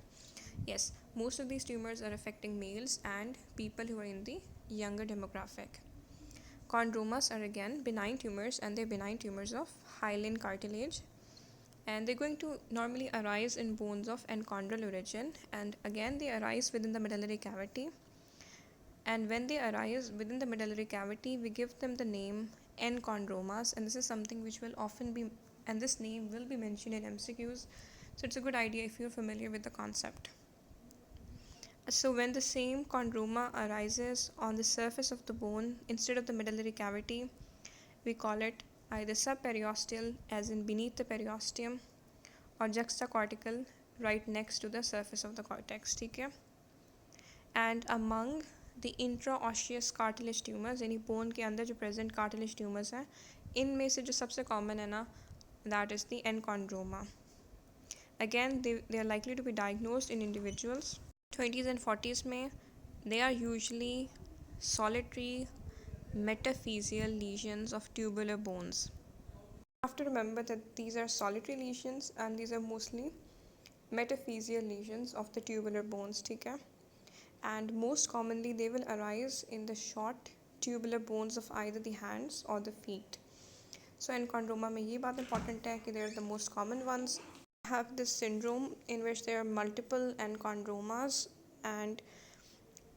Yes, most of these tumors are affecting males and people who are in the younger demographic. Chondromas are again benign tumors, and they're benign tumors of hyaline cartilage, and they're going to normally arise in bones of enchondral origin, and again they arise within the medullary cavity. And when they arise within the medullary cavity, we give them the name enchondromas, and this is something which will often be, and this name will be mentioned in MCQs, so it's a good idea if you're familiar with the concept. So when the same chondroma arises on the surface of the bone instead of the medullary cavity, we call it either subperiosteal, as in beneath the periosteum, or juxtacortical, right next to the surface of the cortex. ठीक है, and among the intraosseous cartilage tumours, यानी bone के अंदर जो present cartilage tumours हैं, इनमें से जो सबसे कॉमन है ना, that is the enchondroma. Again they are likely to be diagnosed in individuals 20s and 40s में. They are usually solitary metaphyseal lesions of tubular bones. You have to remember that these are solitary lesions and these are mostly metaphyseal lesions of the tubular bones, ठीक है? And most commonly they will arise in the short tubular bones of either the hands or the feet. So enchondroma में ये बात important है कि they are the most common ones. Have this syndrome in which there are multiple enchondromas, and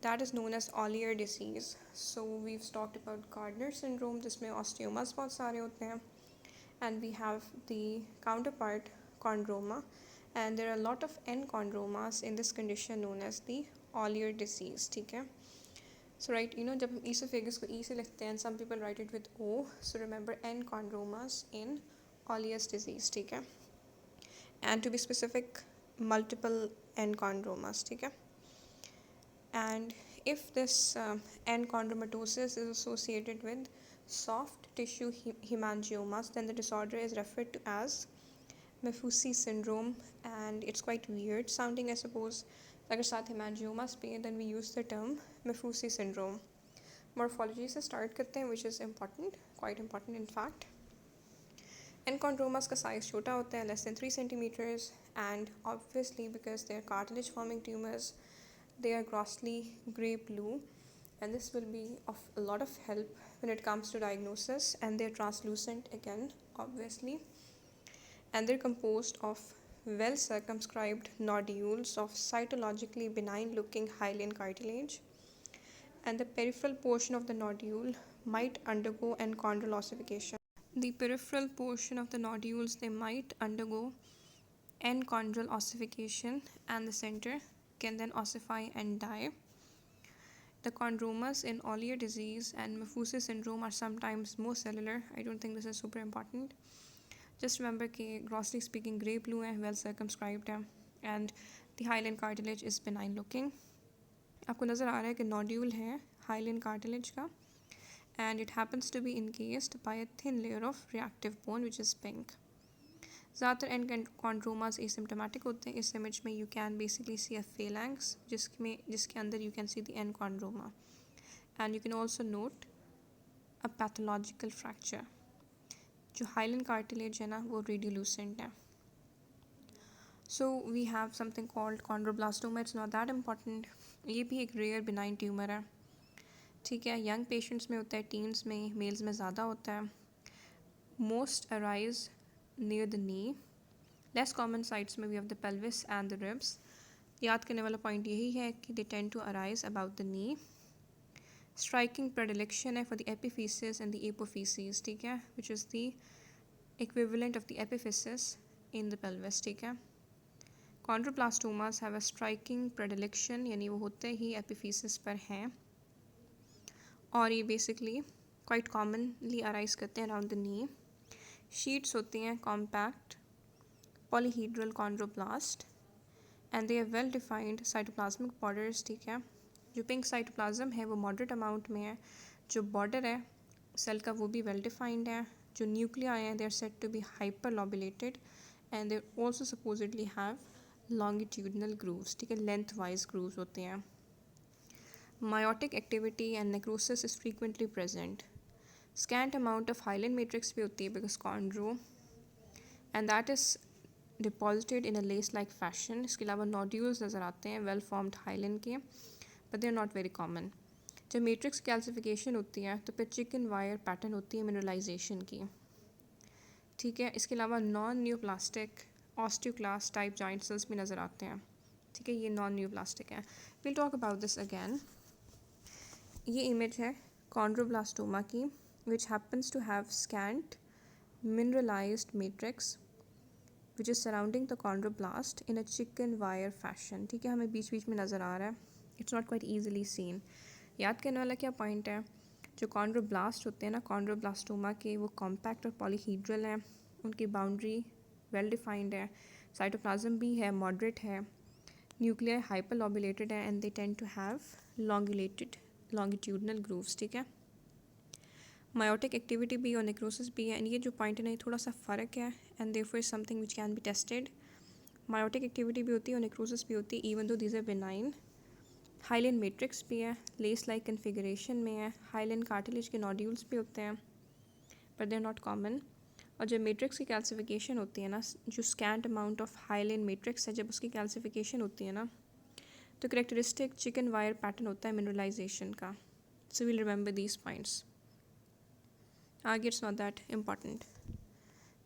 that is known as Ollier disease. So we've talked about Gardner syndrome जिसमें osteomas बहुत सारे होते हैं, and we have the counterpart chondroma, and there are a lot of enchondromas in this condition known as the Ollier disease. ठीक है? So right, जब हम esophagus को E से लिखते हैं, some people write it with O, so remember enchondromas in Ollier's disease. ठीक है? And to be specific, multiple enchondromas. ठीक है? And if this enchondromatosis is associated with soft tissue hemangiomas, then the disorder is referred to as Maffucci syndrome, and it's quite weird sounding, I suppose. अगर साथ hemangiomas पे, then we use the term Maffucci syndrome. Morphology से start करते हैं, which is important, quite important in fact. Enchondromas का size छोटा होता है, less than 3 centimeters, and obviously because they are cartilage forming tumors, they are grossly grey blue, and this will be of a lot of help when it comes to diagnosis. And they are translucent again, obviously, and they're composed of well circumscribed nodules of cytologically benign looking hyaline cartilage, and the peripheral portion of the nodule might undergo enchondral ossification. The peripheral portion of the nodules, they might undergo enchondral ossification, and the center can then ossify and die. The chondromas in Ollier disease and Maffucci syndrome are sometimes more cellular. I don't think this is super important. Just remember कि grossly speaking grey blue है, well circumscribed है, and the hyaline cartilage is benign looking. आपको नज़र आ रहा है कि nodule है hyaline cartilage का, and it happens to be encased by a thin layer of reactive bone which is pink. ज़्यादातर enchondromas asymptomatic होते हैं. इस image में you can basically see a phalanx जिसके अंदर you can see the enchondroma, and you can also note a pathological fracture. जो hyaline cartilage है ना, वो radiolucent है. So we have something called chondroblastoma. It's not that important. ये भी एक rare benign tumor है. ठीक है? Young patients में होता है, teens में, males में ज़्यादा होता है. Most arise near the knee. Less common sites में we have the pelvis and the ribs. याद करने वाला point यही है कि they tend to arise about the knee. Striking predilection है for the epiphysis and the apophyses, ठीक है? Which is the equivalent of the epiphysis in the pelvis, ठीक है? Chondroblastomas have a striking predilection, यानी वो होते ही epiphysis पर हैं, और ये basically quite commonly arise करते हैं around the knee. Sheets होती हैं compact polyhedral chondroblast, and they have well defined cytoplasmic borders, ठीक है? जो pink cytoplasm है वो moderate amount में है, जो border है सेल का वो भी well defined है, जो nuclei हैं they are said to be hyperlobulated, and they also supposedly have longitudinal grooves, ठीक है? lengthwise grooves होते हैं. Meiotic activity and necrosis is frequently present. Scant amount of hyaline matrix भी होती है because chondro, and that is deposited in a lace-like fashion. इसके अलावा nodules नज़र आते हैं well formed hyaline के, but they are not very common. जब matrix calcification होती है तो फिर chicken wire pattern होती है mineralization की, ठीक है? इसके अलावा non neoplastic osteoclast type joint cells भी नज़र आते हैं, ठीक है? ये non neoplastic हैं. We'll talk about this again. ये image है chondroblastoma की, which happens to have scant mineralized matrix which is surrounding the chondroblast in a chicken wire fashion, ठीक है? हमें बीच बीच में नज़र आ रहा है. It's not quite easily seen. याद करने वाला क्या point है, जो chondroblast होते हैं ना chondroblastoma के, वो compact और polyhedral हैं, उनकी boundary well defined है, cytoplasm भी है moderate है, न्यूक्लियर हाइपरलोबुलेटेड है and they tend to have longitudinal grooves, ठीक है। मायोटिक एक्टिविटी भी और नेक्रोसिस भी है, एंड ये जो पॉइंट है ना, ये थोड़ा सा फ़र्क है and therefore is something which can be tested. Mitotic activity भी होती है और नेक्रोसिस भी होती है, even though these are benign. Hyaline matrix भी है, लेस लाइक कन्फिगरेशन में है। हाइलिन कार्टिलेज के नोड्यूल्स भी होते हैं but they are not common. और जब मैट्रिक्स की कैल्सिफिकेशन होती है ना, जो scant amount of hyaline matrix है, जब उसकी कैल्सिफिकेशन होती है ना, तो करेक्टरिस्टिक चिकन वायर पैटर्न होता है मिनरलाइजेशन का। So will remember these points. आगे इट्स नॉट दैट इम्पॉर्टेंट,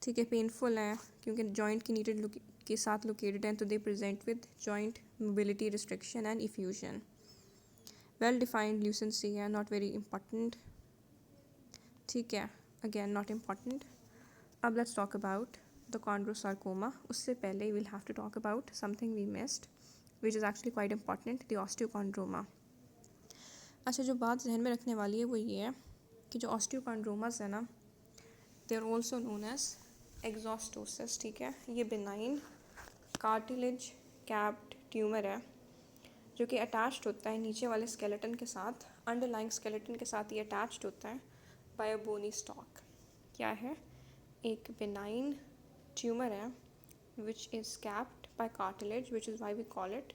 ठीक है। पेनफुल है क्योंकि जॉइंट की नीडेड के साथ लोकेटेड हैं, तो they present with joint mobility restriction and effusion. Well defined lucency है, नॉट वेरी इम्पॉर्टेंट, ठीक है, अगेन नॉट इम्पॉर्टेंट। अब let's talk about the chondrosarcoma. उससे पहले will have to talk about something we missed which is actually quite important, the osteochondroma. अच्छा, जो बात जहन में रखने वाली है वो ये है कि जो ऑस्टियोकॉन्ड्रोमास है ना, they are also known as exostosis, ठीक है। ये बिनाइन कार्टिलेज कैप्ड ट्यूमर है जो कि अटैच्ड होता है नीचे वाले स्केलेटन के साथ, अंडरलाइंग स्केलेटन के साथ ये अटैच्ड होता है बाय अ बोनी स्टॉक। क्या है? एक बिनाइन ट्यूमर है which is capped by cartilage, which is why we call it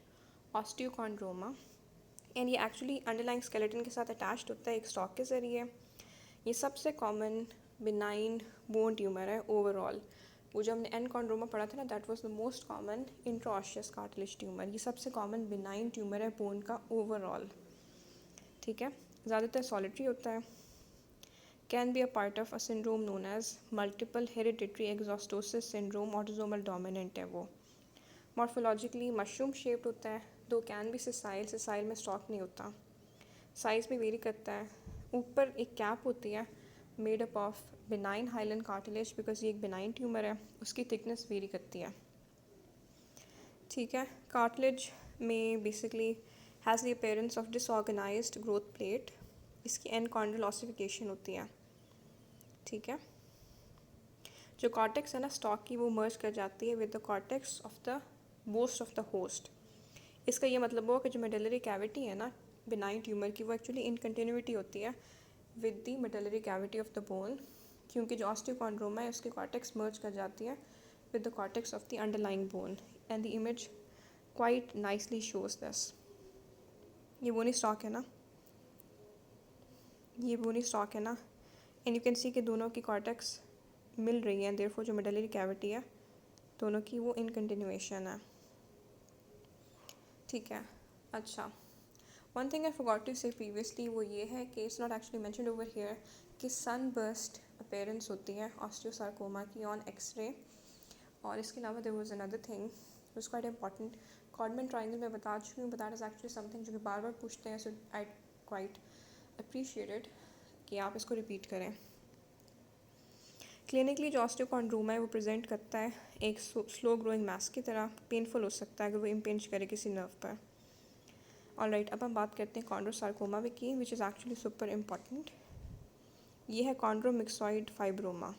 osteochondroma. And ये एक्चुअली अंडरलाइंग स्केलेटन के साथ अटैच्ड होता है एक स्टॉक के ज़रिए। ये सबसे कॉमन बिनाइन बोन ट्यूमर है ओवरऑल। वो जो हमने एनकॉन्ड्रोमा पढ़ा था ना, that was the most common intraosseous cartilage tumour. ये सबसे कॉमन बिनाइन ट्यूमर है बोन का ओवरऑल, ठीक है। ज़्यादातर सॉलिटरी होता है। Can be a part of a syndrome known as multiple hereditary exostosis syndrome, autosomal dominant है वो। मॉर्फोलॉजिकली मशरूम शेप्ड होता है, दो कैन बी सिसाइल में स्टॉक नहीं होता। साइज़ भी वेरी करता है। ऊपर एक कैप होती है made up of benign hyaline cartilage, because ये एक बिनाइन ट्यूमर है, उसकी थिकनेस वेरी करती है, ठीक है। कार्टिलेज में basically has the appearance of disorganised growth plate. इसकी एनकॉन्ड्रल ऑसिफिकेशन होती है, ठीक है। जो कॉर्टेक्स है ना स्टॉक की, वो मर्ज कर जाती है with the cortex of the boast of the host. इसका ये मतलब हुआ कि जो मेडलरी कैविटी है ना बिनाइन ट्यूमर की, वो एक्चुअली इन कंटिन्यूटी होती है with the medullary cavity of the bone, क्योंकि जो ऑस्टियोकॉन्ड्रोमा है उसके कॉर्टेक्स मर्ज कर जाती है with the cortex of the underlying bone, and the image quite nicely shows this. ये बोनी स्टॉक है ना, ये बोनी स्टॉक है ना, एंड यू कैन सी कि दोनों की कॉर्टेक्स मिल रही हैं, देयरफॉर जो मेडलरी कैविटी है दोनों की वो इन कंटिन्यूएशन है, ठीक है। अच्छा, one thing I forgot to say previously वो ये है कि it's not actually mentioned over here कि सनबर्स्ट अपीयरेंस होती है ऑस्टियोसार्कोमा की ऑन एक्सरे। और इसके अलावा there was another thing was quite important, Codman triangle में बता चुकी हूँ, but that is actually something जो कि बार बार पूछते हैं, सो आई क्वाइट अप्रिशिएटेड कि आप इसको रिपीट करें। क्लिनिकली जो ऑस्टियोकॉन्ड्रोमा है वो प्रेजेंट करता है एक स्लो ग्रोइंग मास की तरह, पेनफुल हो सकता है अगर वो इम्पिंज करे किसी नर्व पर। ऑलराइट, अब हम बात करते हैं कॉन्ड्रोसार्कोमा की, विच इज़ एक्चुअली सुपर इम्पॉर्टेंट। ये है कॉन्ड्रोमिक्सॉइड फाइब्रोमा।